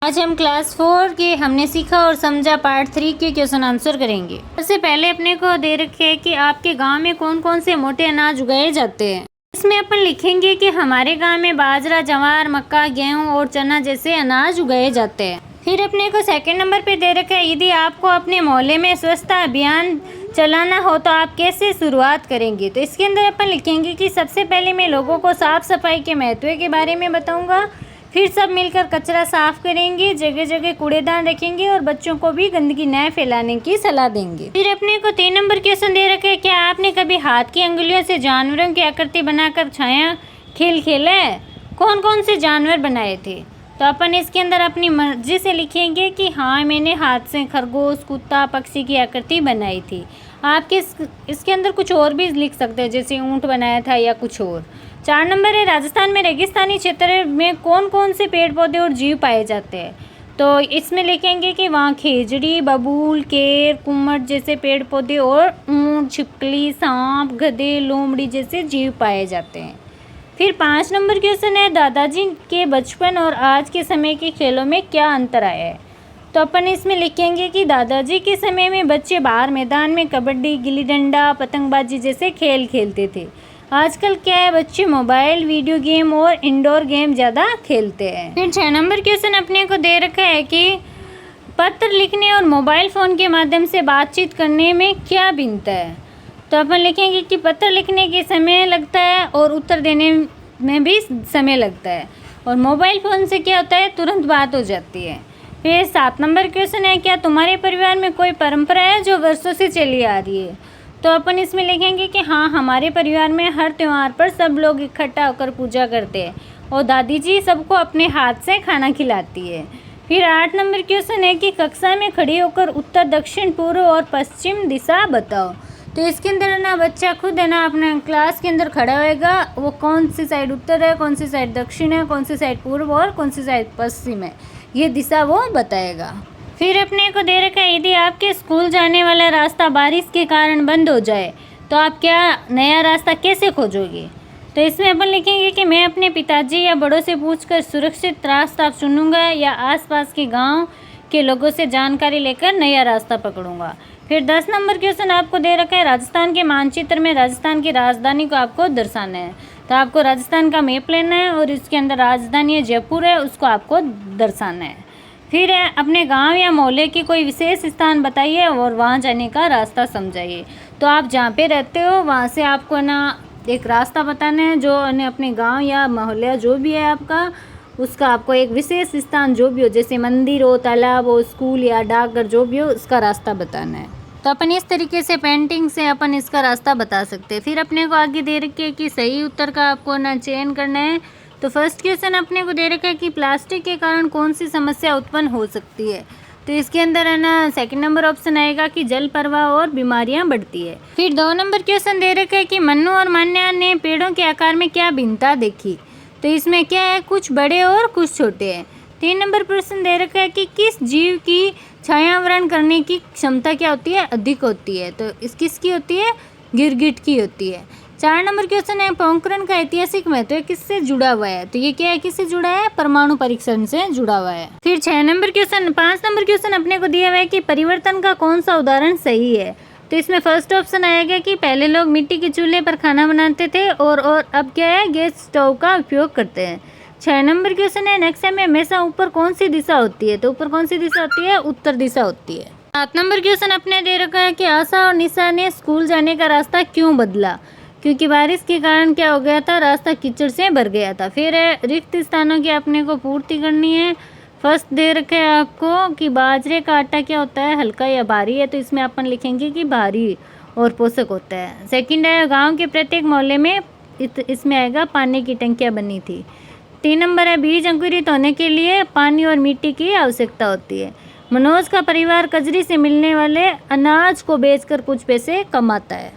आज हम क्लास 4 के हमने सीखा और समझा पार्ट 3 के क्वेश्चन आंसर करेंगे। सबसे पहले अपने को दे रखे है कि आपके गांव में कौन कौन से मोटे अनाज उगाए जाते हैं। इसमें अपन लिखेंगे कि हमारे गांव में बाजरा, जवार, मक्का, गेहूं और चना जैसे अनाज उगाए जाते हैं। फिर अपने को सेकंड नंबर पे दे रखा है, यदि आपको अपने मोहल्ले में स्वच्छता अभियान चलाना हो तो आप कैसे शुरुआत करेंगे। तो इसके अंदर अपन लिखेंगे कि सबसे पहले मैं लोगों को साफ सफाई के महत्व के बारे में बताऊंगा। फिर सब मिलकर कचरा साफ करेंगे, जगह जगह कूड़ेदान रखेंगे और बच्चों को भी गंदगी न फैलाने की सलाह देंगे। फिर अपने को 3 नंबर क्वेश्चन दे रखा है, क्या आपने कभी हाथ की अंगुलियों से जानवरों की आकृति बनाकर छाया खेल खेला है। कौन कौन से जानवर बनाए थे। तो अपन इसके अंदर अपनी मर्जी से लिखेंगे कि हाँ मैंने हाथ से खरगोश, कुत्ता, पक्षी की आकृति बनाई थी। आप इसके अंदर कुछ और भी लिख सकते हैं, जैसे ऊँट बनाया था या कुछ और। 4 नंबर है, राजस्थान में रेगिस्तानी क्षेत्र में कौन कौन से पेड़ पौधे और जीव पाए जाते हैं। तो इसमें लिखेंगे कि वहाँ खेजड़ी, बबूल, केर, कुम्मट जैसे पेड़ पौधे और ऊँट, छिपकली, सांप, गधे, लोमड़ी जैसे जीव पाए जाते हैं। फिर 5 नंबर क्वेश्चन है, दादाजी के बचपन और आज के समय के खेलों में क्या अंतर आया है। तो अपन इसमें लिखेंगे कि दादाजी के समय में बच्चे बाहर मैदान में कबड्डी, गिल्ली डंडा, पतंगबाजी जैसे खेल खेलते थे। आजकल क्या है, बच्चे मोबाइल, वीडियो गेम और इंडोर गेम ज़्यादा खेलते हैं। फिर 6 नंबर क्वेश्चन अपने को दे रखा है कि पत्र लिखने और मोबाइल फ़ोन के माध्यम से बातचीत करने में क्या भिन्नता है। तो अपन लिखेंगे कि पत्र लिखने के समय लगता है और उत्तर देने में भी समय लगता है, और मोबाइल फ़ोन से क्या होता है, तुरंत बात हो जाती है। फिर 7 नंबर क्वेश्चन है, क्या तुम्हारे परिवार में कोई परंपरा है जो वर्षों से चली आ रही है। तो अपन इसमें लिखेंगे कि हाँ हमारे परिवार में हर त्यौहार पर सब लोग इकट्ठा होकर पूजा करते हैं और दादी जी सबको अपने हाथ से खाना खिलाती है। फिर 8 नंबर क्वेश्चन है कि कक्षा में खड़ी होकर उत्तर, दक्षिण, पूर्व और पश्चिम दिशा बताओ। तो इसके अंदर ना बच्चा खुद है ना अपने क्लास के अंदर खड़ा होएगा, वो कौन सी साइड उत्तर है, कौन सी साइड दक्षिण है, कौन सी साइड पूर्व और कौन सी साइड पश्चिम है, ये दिशा वो बताएगा। फिर अपने को दे रखा है, यदि आपके स्कूल जाने वाला रास्ता बारिश के कारण बंद हो जाए तो आप क्या नया रास्ता कैसे खोजोगे। तो इसमें अपन लिखेंगे कि मैं अपने पिताजी या बड़ों से पूछकर सुरक्षित रास्ता चुनूंगा या आसपास के गांव के लोगों से जानकारी लेकर नया रास्ता पकड़ूंगा। फिर 10 नंबर क्वेश्चन आपको दे रखा है, राजस्थान के मानचित्र में राजस्थान की राजधानी को आपको दर्शाना है। तो आपको राजस्थान का मैप लेना है और इसके अंदर राजधानी जयपुर है, उसको आपको दर्शाना है। फिर अपने गांव या मोहल्ले की कोई विशेष स्थान बताइए और वहां जाने का रास्ता समझाइए। तो आप जहाँ पे रहते हो वहाँ से आपको ना एक रास्ता बताना है, जो अपने गांव या मोहल्ला जो भी है आपका, उसका आपको एक विशेष स्थान जो भी हो, जैसे मंदिर हो, तालाब हो, स्कूल या डाकघर जो भी हो, उसका रास्ता बताना है। तो अपन इस तरीके से पेंटिंग से अपन इसका रास्ता बता सकते हैं। फिर अपने को आगे दे रखी है कि सही उत्तर का आपको ना चयन करना है। तो फर्स्ट क्वेश्चन अपने को दे रखा है कि प्लास्टिक के कारण कौन सी समस्या उत्पन्न हो सकती है। तो इसके अंदर है ना सेकंड नंबर ऑप्शन आएगा कि जल प्रवाह और बीमारियां बढ़ती है। फिर 2 नंबर क्वेश्चन दे रखा है कि मन्नू और मान्या ने पेड़ों के आकार में क्या भिन्नता देखी। तो इसमें क्या है, कुछ बड़े और कुछ छोटे हैं। 3 नंबर प्रश्न दे रखा है कि किस जीव की छायावरण करने की क्षमता क्या होती है, अधिक होती है। तो इस किसकी होती है, गिरगिट की होती है। 4 नंबर क्वेश्चन है, पोखरण का ऐतिहासिक महत्व किससे जुड़ा हुआ है। तो ये क्या है, किससे जुड़ा है, परमाणु परीक्षण से जुड़ा हुआ है। फिर 5 नंबर क्वेश्चन अपने को दिया हुआ है कि परिवर्तन का कौन सा उदाहरण सही है। तो इसमें फर्स्ट ऑप्शन आएगा कि पहले लोग मिट्टी के चूल्हे पर खाना बनाते थे और अब क्या है, गैस स्टोव का उपयोग करते हैं। 6 नंबर क्वेश्चन है, नक्शे में हमेशा ऊपर कौन सी दिशा होती है। तो ऊपर कौन सी दिशा होती है, उत्तर दिशा होती है। 7 नंबर क्वेश्चन अपने दे रखा है कि आशा और निशा ने स्कूल जाने का रास्ता क्यों बदला। क्योंकि बारिश के कारण क्या हो गया था, रास्ता कीचड़ से भर गया था। फिर रिक्त स्थानों की अपने को पूर्ति करनी है। फर्स्ट दे रखे है आपको कि बाजरे का आटा क्या होता है, हल्का या भारी है। तो इसमें अपन लिखेंगे कि भारी और पोषक होता है। सेकंड है, गांव के प्रत्येक मोहल्ले में इसमें आएगा पानी की टंकियाँ बनी थी। 3 नंबर है, बीज अंकुरित होने के लिए पानी और मिट्टी की आवश्यकता होती है। मनोज का परिवार कजरी से मिलने वाले अनाज को बेचकर कुछ पैसे कमाता है।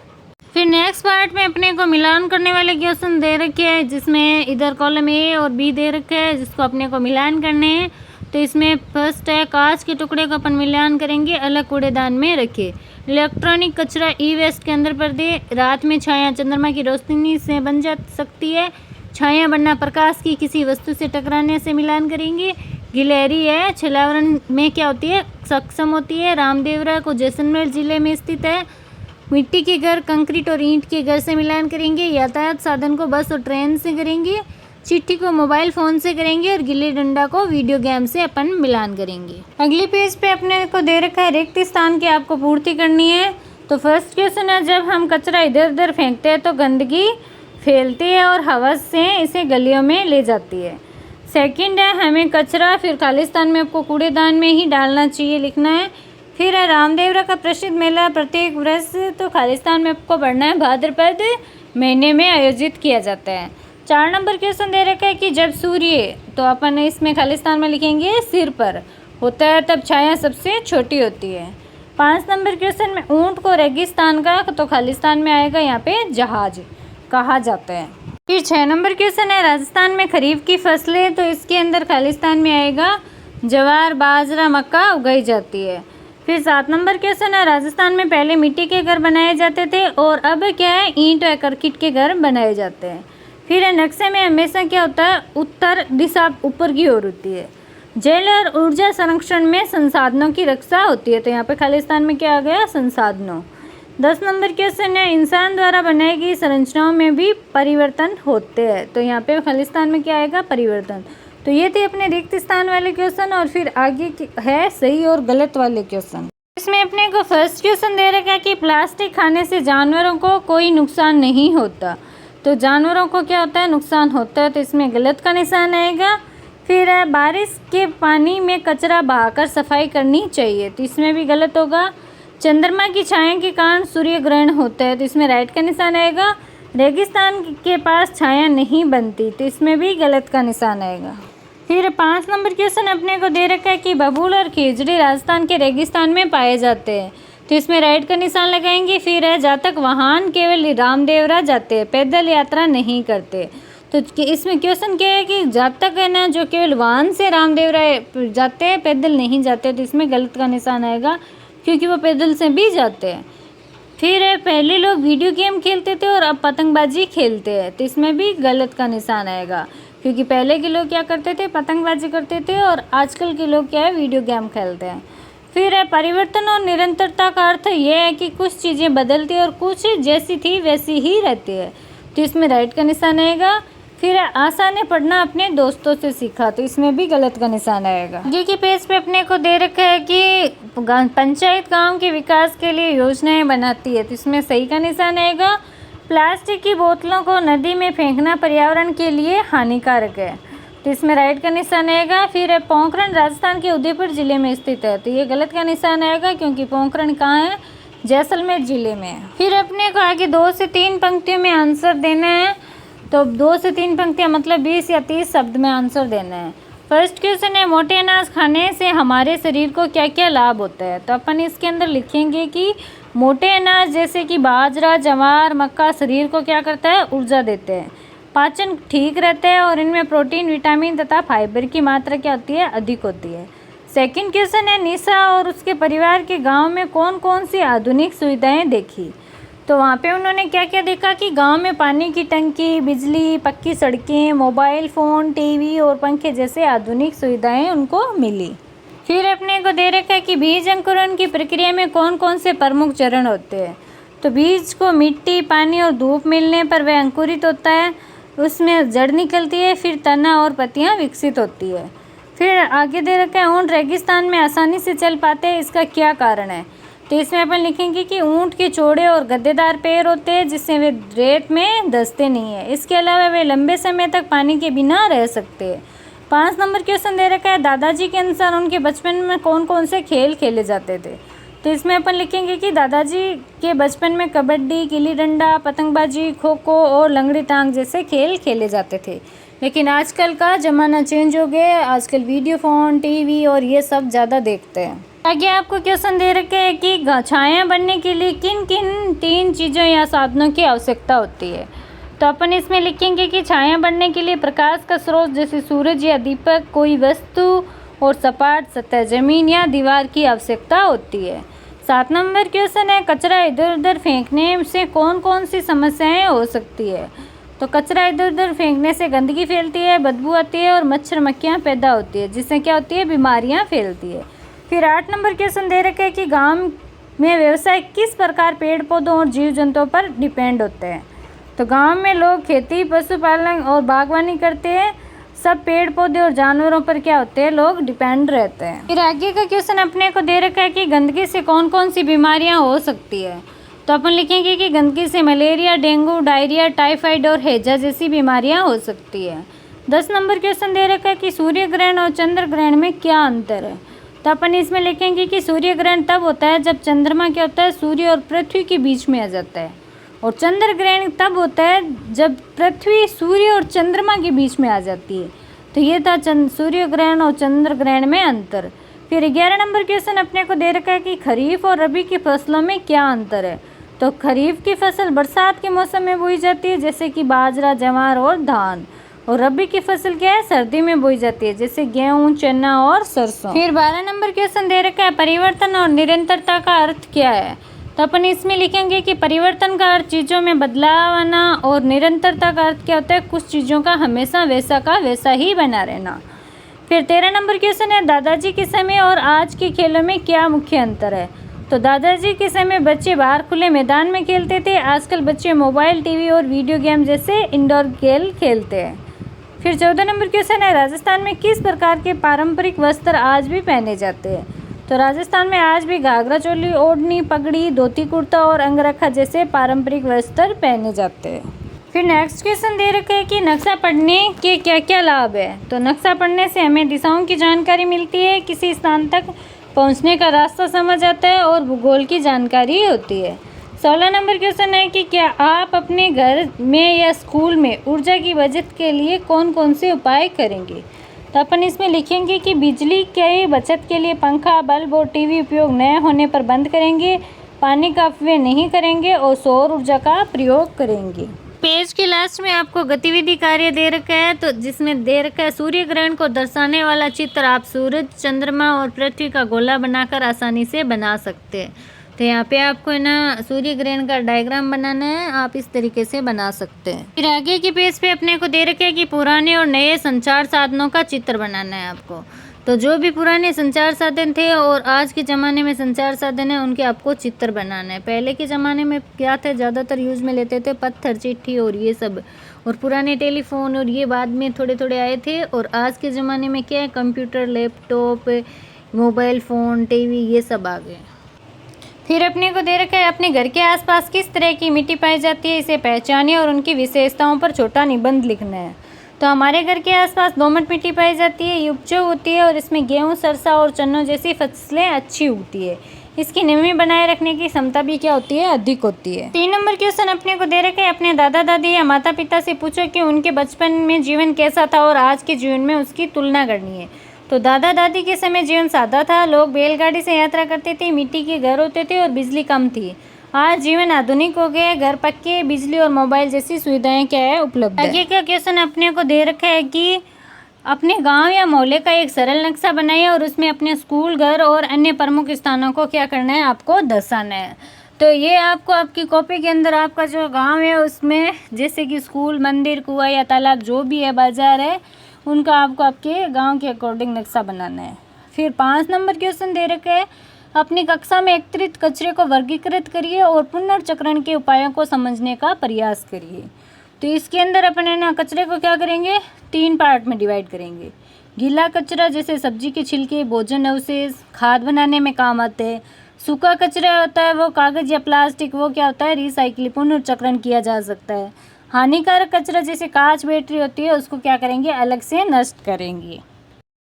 फिर नेक्स्ट पार्ट में अपने को मिलान करने वाले क्वेश्चन दे रखे हैं, जिसमें इधर कॉलम ए और बी दे रखे हैं, जिसको अपने को मिलान करने हैं। तो इसमें फर्स्ट है, कांच के टुकड़े को अपन मिलान करेंगे, अलग कूड़ेदान में रखे। इलेक्ट्रॉनिक कचरा ई वेस्ट के अंदर पर दे। रात में छाया चंद्रमा की रोशनी से बन जा सकती है। छाया बनना प्रकाश की किसी वस्तु से टकराने से मिलान करेंगे। गिलहरी है छलावरण में क्या होती है, सक्षम होती है। रामदेवरा को जैसलमेर जिले में स्थित है। मिट्टी के घर कंक्रीट और ईंट के घर से मिलान करेंगे। यातायात साधन को बस और ट्रेन से करेंगे। चिट्ठी को मोबाइल फ़ोन से करेंगे और गिल्ली डंडा को वीडियो गेम से अपन मिलान करेंगे। अगले पेज पे अपने को दे रखा है रिक्त स्थान की आपको पूर्ति करनी है। तो फर्स्ट क्वेश्चन है, जब हम कचरा इधर उधर फेंकते हैं तो गंदगी फैलती है और हवा से इसे गलियों में ले जाती है। सेकंड है, हमें कचरा फिर खालिस्तान में आपको कूड़ेदान में ही डालना चाहिए, लिखना है। फिर है रामदेवरा का प्रसिद्ध मेला प्रत्येक वर्ष तो खालिस्तान में आपको पढ़ना है, भाद्रपद महीने में आयोजित किया जाता है। 4 नंबर क्वेश्चन दे रखा है कि जब सूर्य, तो अपन इसमें खालिस्तान में लिखेंगे सिर पर होता है तब छाया सबसे छोटी होती है। 5 नंबर क्वेश्चन में ऊंट को रेगिस्तान का, तो खालिस्तान में आएगा यहाँ पे जहाज कहा जाता है। फिर 6 नंबर क्वेश्चन है, राजस्थान में खरीफ की फसलें, तो इसके अंदर खालिस्तान में आएगा ज्वार बाजरा मक्का उगाई जाती है। फिर 7 नंबर क्वेश्चन है, राजस्थान में पहले मिट्टी के घर बनाए जाते थे और अब क्या है, ईंट और कंक्रीट के घर बनाए जाते हैं। फिर है, नक्शे में हमेशा क्या होता है, उत्तर दिशा ऊपर की ओर होती है। जल और ऊर्जा संरक्षण में संसाधनों की रक्षा होती है, तो यहाँ पे खालिस्तान में क्या आ गया, संसाधनों। 10 नंबर क्वेश्चन है, इंसान द्वारा बनाई गई संरचनाओं में भी परिवर्तन होते हैं, तो यहाँ पे खालिस्तान में क्या आएगा, परिवर्तन। तो ये थे अपने रिक्त स्थान वाले क्वेश्चन और फिर आगे है सही और गलत वाले क्वेश्चन। इसमें अपने को फर्स्ट क्वेश्चन दे रखा है कि प्लास्टिक खाने से जानवरों को कोई नुकसान नहीं होता, तो जानवरों को क्या होता है, नुकसान होता है, तो इसमें गलत का निशान आएगा। फिर है, बारिश के पानी में कचरा बहाकर सफाई करनी चाहिए, तो इसमें भी गलत होगा। चंद्रमा की छाया के कारण सूर्य ग्रहण होता है, तो इसमें राइट का निशान आएगा। रेगिस्तान के पास छाया नहीं बनती, तो इसमें भी गलत का निशान आएगा। फिर 5 नंबर क्वेश्चन अपने को दे रखा है कि बबूल और खिजड़ी राजस्थान के रेगिस्तान में पाए जाते हैं, तो इसमें राइट का निशान लगाएंगे। फिर है, जातक वाहन केवल रामदेवरा जाते हैं, पैदल यात्रा नहीं करते, तो इसमें क्वेश्चन क्या है कि जातक है ना जो केवल वाहन से रामदेवरा जाते हैं, पैदल नहीं जाते, तो इसमें गलत का निशान आएगा क्योंकि वो पैदल से भी जाते हैं। फिर है, पहले लोग वीडियो गेम खेलते थे और अब पतंगबाजी खेलते हैं, तो इसमें भी गलत का निशान आएगा क्योंकि पहले के लोग क्या करते थे, पतंगबाजी करते थे और आजकल के लोग क्या है, वीडियो गेम खेलते हैं। फिर है, परिवर्तन और निरंतरता का अर्थ ये है कि कुछ चीज़ें बदलती है और कुछ जैसी थी वैसी ही रहती है, तो इसमें राइट का निशान आएगा। फिर है, आशा ने पढ़ना अपने दोस्तों से सीखा, तो इसमें भी गलत का निशान आएगा। आगे के पेज पे अपने को दे रखा है कि पंचायत गांव के विकास के लिए योजनाएं बनाती है, तो इसमें सही का निशान आएगा। प्लास्टिक की बोतलों को नदी में फेंकना पर्यावरण के लिए हानिकारक है, तो इसमें राइट का निशान आएगा। फिर है, पोखरण राजस्थान के उदयपुर जिले में स्थित है, तो ये गलत का निशान आएगा क्योंकि पोखरण कहाँ है, जैसलमेर जिले में है। फिर अपने को आगे 2 से 3 पंक्तियों में आंसर देना है, तो 2 से 3 पंक्तियाँ मतलब 20 या 30 शब्द में आंसर देना है। फर्स्ट क्वेश्चन है, मोटे अनाज खाने से हमारे शरीर को क्या क्या लाभ होता है, तो अपन इसके अंदर लिखेंगे कि मोटे अनाज जैसे कि बाजरा ज्वार मक्का शरीर को क्या करता है, ऊर्जा देते हैं, पाचन ठीक रहता है और इनमें प्रोटीन विटामिन तथा फाइबर की मात्रा क्या होती है, अधिक होती है। सेकंड क्वेश्चन है, निशा और उसके परिवार के गांव में कौन कौन सी आधुनिक सुविधाएं देखी, तो वहाँ पे उन्होंने क्या क्या देखा कि गांव में पानी की टंकी, बिजली, पक्की सड़कें, मोबाइल फ़ोन, टीवी और पंखे जैसे आधुनिक सुविधाएं उनको मिली। फिर अपने को दे रखा है कि बीज अंकुरण की प्रक्रिया में कौन कौन से प्रमुख चरण होते हैं, तो बीज को मिट्टी पानी और धूप मिलने पर वह अंकुरित होता है, उसमें जड़ निकलती है, फिर तना और पत्तियाँ विकसित होती है। फिर आगे दे रखा है, ऊँट रेगिस्तान में आसानी से चल पाते हैं, इसका क्या कारण है, तो इसमें अपन लिखेंगे कि ऊँट के चौड़े और गद्देदार पैर होते हैं जिससे वे रेत में धंसते नहीं है, इसके अलावा वे लंबे समय तक पानी के बिना रह सकते हैं। 5 नंबर क्वेश्चन दे रखा है, दादाजी के अनुसार उनके बचपन में कौन कौन से खेल खेले जाते थे, तो इसमें अपन लिखेंगे कि दादाजी के बचपन में कबड्डी, गिल्ली डंडा, पतंगबाजी, खो खो और लंगड़ी टांग जैसे खेल खेले जाते थे, लेकिन आजकल का ज़माना चेंज हो गया है, आजकल वीडियो फ़ोन टीवी और ये सब ज़्यादा देखते हैं। आगे आपको क्वेश्चन दे रखे है कि छाया बनने के लिए किन किन 3 चीज़ों या साधनों की आवश्यकता होती है, तो अपन इसमें लिखेंगे कि छाया बनने के लिए प्रकाश का स्रोत जैसे सूरज या दीपक, कोई वस्तु और सपाट सतह जमीन या दीवार की आवश्यकता होती है। 7 नंबर क्वेश्चन है, कचरा इधर उधर फेंकने से कौन कौन सी समस्याएं हो सकती है, तो कचरा इधर उधर फेंकने से गंदगी फैलती है, बदबू आती है और मच्छर मक्खियाँ पैदा होती है, जिससे क्या होती है, बीमारियाँ फैलती है। फिर 8 नंबर क्वेश्चन दे रखा है कि गांव में व्यवसाय किस प्रकार पेड़ पौधों और जीव जंतुओं पर डिपेंड होते हैं। तो गांव में लोग खेती, पशुपालन और बागवानी करते हैं। सब पेड़ पौधे और जानवरों पर क्या होते हैं, लोग डिपेंड रहते हैं। फिर आगे का क्वेश्चन अपने को दे रखा है कि गंदगी से कौन कौन सी बीमारियां हो सकती है। तो अपन लिखेंगे कि गंदगी से मलेरिया, डेंगू, डायरिया, टाइफाइड और हैजा जैसी बीमारियां हो सकती है। 10 नंबर क्वेश्चन दे रखा है कि सूर्य ग्रहण और चंद्र ग्रहण में क्या अंतर है। तो अपन इसमें लिखेंगे कि सूर्य ग्रहण तब होता है जब चंद्रमा क्या होता है, सूर्य और पृथ्वी के बीच में आ जाता है, और चंद्र ग्रहण तब होता है जब पृथ्वी सूर्य और चंद्रमा के बीच में आ जाती है। तो ये था सूर्य ग्रहण और चंद्र ग्रहण में अंतर। फिर 11 नंबर क्वेश्चन अपने को दे रखा है कि खरीफ और रबी की फसलों में क्या अंतर है। तो खरीफ की फसल बरसात के मौसम में बोई जाती है, जैसे कि बाजरा, ज्वार और धान, और रबी की फसल क्या है, सर्दी में बोई जाती है, जैसे गेहूं, चना और सरसों। फिर 12 नंबर क्वेश्चन दे रखा है परिवर्तन और निरंतरता का अर्थ क्या है। तो अपन इसमें लिखेंगे कि परिवर्तन का अर्थ चीज़ों में बदलाव आना, और निरंतरता का अर्थ क्या होता है, कुछ चीज़ों का हमेशा वैसा का वैसा ही बना रहना। फिर 13 नंबर क्वेश्चन है दादाजी के समय और आज के खेलों में क्या मुख्य अंतर है। तो दादाजी के समय बच्चे बाहर खुले मैदान में खेलते थे, आजकल बच्चे मोबाइल, टीवी और वीडियो गेम जैसे इंडोर खेल खेलते हैं। फिर 14 नंबर क्वेश्चन है राजस्थान में किस प्रकार के पारंपरिक वस्त्र आज भी पहने जाते हैं। तो राजस्थान में आज भी घाघरा चोली, ओढ़नी, पगड़ी, धोती कुर्ता और अंगरखा जैसे पारंपरिक वस्त्र पहने जाते हैं। फिर नेक्स्ट क्वेश्चन दे रखा है कि नक्शा पढ़ने के क्या क्या लाभ है। तो नक्शा पढ़ने से हमें दिशाओं की जानकारी मिलती है, किसी स्थान तक पहुंचने का रास्ता समझ आता है और भूगोल की जानकारी होती है। 16 नंबर क्वेश्चन है कि क्या आप अपने घर में या स्कूल में ऊर्जा की बचत के लिए कौन कौन से उपाय करेंगे। तो अपन इसमें लिखेंगे कि बिजली के बचत के लिए पंखा, बल्ब और टीवी उपयोग न होने पर बंद करेंगे, पानी का अपव्यय नहीं करेंगे और सौर ऊर्जा का प्रयोग करेंगे। पेज के लास्ट में आपको गतिविधि कार्य दे रखा है, तो जिसमें दे रखा है सूर्य ग्रहण को दर्शाने वाला चित्र आप सूरज, चंद्रमा और पृथ्वी का गोला बनाकर आसानी से बना सकते हैं। तो यहाँ पे आपको है ना सूर्य ग्रहण का डायग्राम बनाना है, आप इस तरीके से बना सकते हैं। फिर आगे के पेज पे अपने को दे रखे है कि पुराने और नए संचार साधनों का चित्र बनाना है आपको। तो जो भी पुराने संचार साधन थे और आज के ज़माने में संचार साधन है, उनके आपको चित्र बनाना है। पहले के ज़माने में क्या थे, ज़्यादातर यूज़ में लेते थे पत्थर, चिट्ठी और ये सब, और पुराने टेलीफोन और ये बाद में थोड़े थोड़े आए थे। और आज के ज़माने में क्या है, computer, laptop, mobile phone, TV, ये सब आ गए। फिर अपने को दे रखा है अपने घर के आसपास किस तरह की मिट्टी पाई जाती है, इसे पहचानिए और उनकी विशेषताओं पर छोटा निबंध लिखना है। तो हमारे घर के आसपास दोमट मिट्टी पाई जाती है, ये उपजाऊ होती है और इसमें गेहूं, सरसा और चन्नों जैसी फसलें अच्छी उगती है। इसकी नमी बनाए रखने की क्षमता भी क्या होती है, अधिक होती है। 3 नंबर क्वेश्चन अपने को दे रखे हैं अपने दादा दादी या माता पिता से पूछो कि उनके बचपन में जीवन कैसा था और आज के जीवन में उसकी तुलना करनी है। तो दादा दादी के समय जीवन सादा था, लोग बैलगाड़ी से यात्रा करते थे, मिट्टी के घर होते थे और बिजली कम थी। आज जीवन आधुनिक हो गया, घर पक्के, बिजली और मोबाइल जैसी सुविधाएं क्या है, उपलब्ध है। आगे का क्वेश्चन अपने को दे रखा है कि अपने गांव या मोहल्ले का एक सरल नक्शा बनाइए और उसमें अपने स्कूल, घर और अन्य प्रमुख स्थानों को क्या करना है, आपको दर्शाना है। तो ये आपको आपकी कॉपी के अंदर आपका जो गांव है उसमें जैसे कि स्कूल, मंदिर, कुआं या तालाब जो भी है, बाजार है, उनका आपको आपके गांव के अकॉर्डिंग नक्शा बनाना है। फिर 5 नंबर क्वेश्चन दे रखे है अपनी कक्षा में एकत्रित कचरे को वर्गीकृत करिए और पुनर्चक्रण के उपायों को समझने का प्रयास करिए। तो इसके अंदर अपने ना कचरे को क्या करेंगे, 3 पार्ट में डिवाइड करेंगे। गीला कचरा जैसे सब्जी के छिलके, भोजन अवशेष, खाद बनाने में काम आते हैं। सूखा कचरा होता है वो कागज़ या प्लास्टिक, वो क्या होता है, रिसाइकिल, पुनर्चक्रण किया जा सकता है। हानिकारक कचरा जैसे कांच, बैटरी होती है, उसको क्या करेंगे, अलग से नष्ट करेंगे।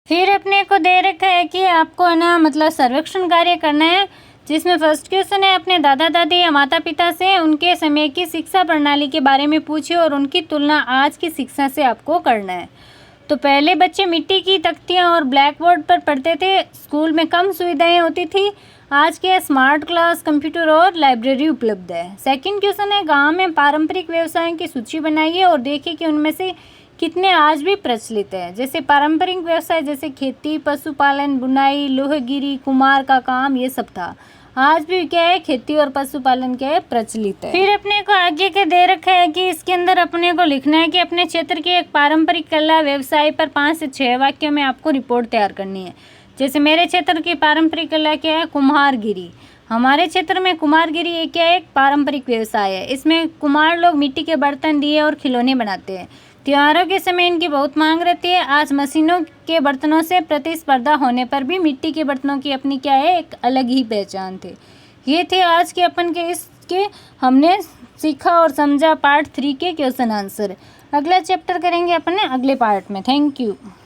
फिर अपने को दे रखा है कि आपको है ना मतलब सर्वेक्षण कार्य करना है, जिसमें फर्स्ट क्वेश्चन है अपने दादा दादी या माता पिता से उनके समय की शिक्षा प्रणाली के बारे में पूछिए और उनकी तुलना आज की शिक्षा से आपको करना है। तो पहले बच्चे मिट्टी की तख्तियाँ और ब्लैक बोर्ड पर पढ़ते थे, स्कूल में कम सुविधाएं होती थी, आज के स्मार्ट क्लास, कंप्यूटर और लाइब्रेरी उपलब्ध है। सेकंड क्वेश्चन है गांव में पारंपरिक व्यवसायों की सूची बनाइए और देखिए कि उनमें से कितने आज भी प्रचलित है। जैसे पारंपरिक व्यवसाय जैसे खेती, पशुपालन, बुनाई, लोहगिरी, कुम्हार का काम, ये सब था। आज भी क्या है, खेती और पशुपालन क्या है, प्रचलित है। फिर अपने को आगे के दे रखा है कि इसके अंदर अपने को लिखना है कि अपने क्षेत्र की एक पारंपरिक कला व्यवसाय पर 5 से 6 वाक्य में आपको रिपोर्ट तैयार करनी है। जैसे मेरे क्षेत्र की पारंपरिक कला क्या है, कुम्हारगिरी। हमारे क्षेत्र में कुम्हारगिरी एक क्या है, एक पारंपरिक व्यवसाय है। इसमें कुम्हार लोग मिट्टी के बर्तन, दिए और खिलौने बनाते हैं। त्योहारों के समय इनकी बहुत मांग रहती है। आज मशीनों के बर्तनों से प्रतिस्पर्धा होने पर भी मिट्टी के बर्तनों की अपनी क्या है, एक अलग ही पहचान थे। ये थे आज के अपन के इसके हमने सीखा और समझा पार्ट 3 के क्वेश्चन आंसर। अगला चैप्टर करेंगे अपने अगले पार्ट में। Thank you.